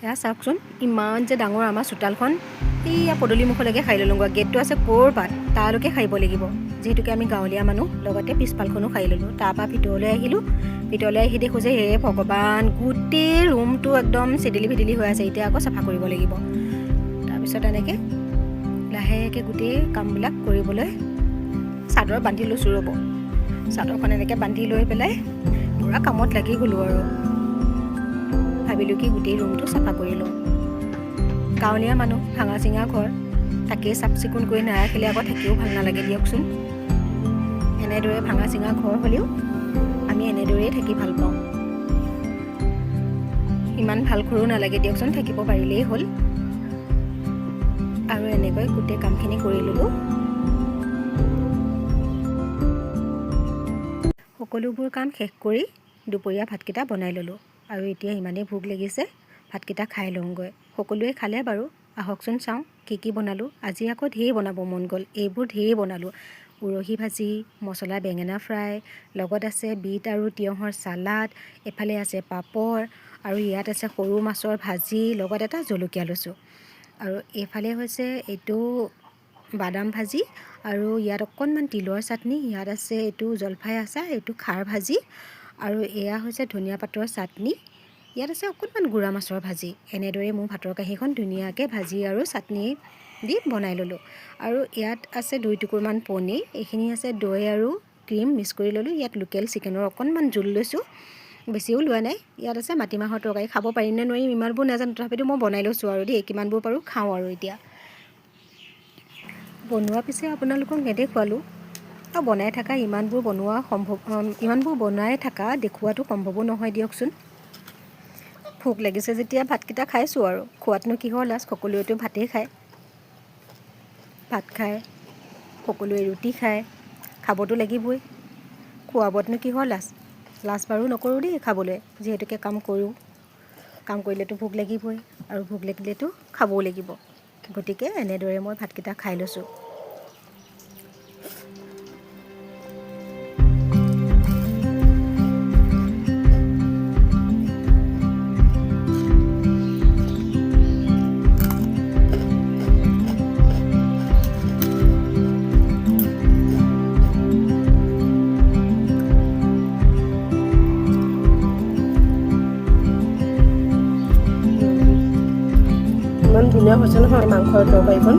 এয়া চাওকচোন ইমান যে ডাঙৰ আমাৰ চোতালখন এইয়া পদূলি মুখলৈকে সাৰি ল'লোঁ গেটটো আছে ক'ৰবাত তালৈকে সাৰিব লাগিব যিহেতুকে আমি গাঁৱলীয়া মানুহ লগতে পিছফালখনো সাৰি ল'লোঁ তাৰপৰা ভিতৰলৈ আহিলোঁ ভিতৰলৈ আহি দেখোঁ যে হে ভগৱান গোটেই ৰুমটো একদম চিদিলি ভিদিলি হৈ আছে এতিয়া আকৌ চাফা কৰিব লাগিব তাৰপিছত এনেকৈ লাহেকৈ গোটেই কামবিলাক কৰিবলৈ চাদৰ বান্ধি লৈছোঁ ৰ'ব চাদৰখন এনেকৈ বান্ধি লৈ পেলাই পূৰা কামত লাগি গ'লোঁ আৰু ভাবিলোঁ কি গোটেই ৰুমটো চাফা কৰি লওঁ গাঁৱলীয়া মানুহ ভাঙা চিঙা ঘৰ তাকেই চাফ চিকুণ কৰি নাৰাখিলে আকৌ থাকিও ভাল নালাগে দিয়কচোন এনেদৰে ভাঙা চিঙা ঘৰ হ'লেও আমি এনেদৰেই থাকি ভাল পাওঁ ইমান ভাল ঘৰো নালাগে দিয়কচোন থাকিব পাৰিলেই হ'ল আৰু এনেকৈ গোটেই কামখিনি কৰি ল'লোঁ সকলোবোৰ কাম শেষ কৰি দুপৰীয়া ভাতকেইটা বনাই ল'লোঁ আৰু এতিয়া ইমানেই ভোক লাগিছে ভাতকেইটা খাই লওঁগৈ সকলোৱে খালে বাৰু আহকচোন চাওঁ কি বনালোঁ আজি আকৌ ঢেৰ বনাব মন গ'ল এইবোৰ ঢেৰ বনালোঁ উৰহি ভাজি মছলা বেঙেনা ফ্ৰাই লগত আছে বিট আৰু তিয়ঁহৰ চালাড এফালে আছে পাপৰ আৰু ইয়াত আছে সৰু মাছৰ ভাজি লগত এটা জলকীয়া লৈছোঁ আৰু এইফালে হৈছে এইটো বাদাম ভাজি আৰু ইয়াত অকণমান তিলৰ চাটনি ইয়াত আছে এইটো জলফাই আচাৰ এইটো খাৰ ভাজি আৰু এয়া হৈছে ধনিয়া পাতৰ চাটনি ইয়াত আছে অকণমান গুড়া মাছৰ ভাজি এনেদৰে মোৰ ভাতৰ কাঁহীখন ধুনীয়াকৈ ভাজি আৰু চাটনি দি বনাই ল'লোঁ আৰু ইয়াত আছে 2 টুকুৰমান পনীৰ এইখিনি আছে দৈ আৰু ক্ৰীম মিক্স কৰি ল'লোঁ ইয়াত লোকেল চিকেনৰ অকণমান জোল লৈছোঁ বেছিও লোৱা নাই ইয়াত আছে মাটিমাহৰ তৰকাৰী খাব পাৰিম নে নোৱাৰিম ইমানবোৰ নাজানো তথাপিতো মই বনাই লৈছোঁ আৰু দেই কিমানবোৰ পাৰোঁ খাওঁ আৰু এতিয়া বনোৱা পিছে আপোনালোকক নেদেখুৱালোঁ আৰু বনাই থকা ইমানবোৰ বনাই থকা দেখুওৱাটো সম্ভৱো নহয় দিয়কচোন ভোক লাগিছে যেতিয়া ভাতকেইটা খাইছোঁ আৰু খোৱাতনো কিহৰ লাজ সকলোৱেতো ভাতেই খায় ভাত খায় সকলোৱে ৰুটি খায় খাবতো লাগিবই খোৱাবতনো কিহৰ লাজ বাৰু নকৰোঁ দেই খাবলৈ যিহেতুকে কাম কৰোঁ কাম কৰিলেতো ভোক লাগিবই আৰু ভোক লাগিলেতো খাবও লাগিব গতিকে এনেদৰে মই ভাতকেইটা খাই লৈছোঁ ইমান ধুনীয়া হৈছে নহয় মাংসৰ তৰকাৰীখন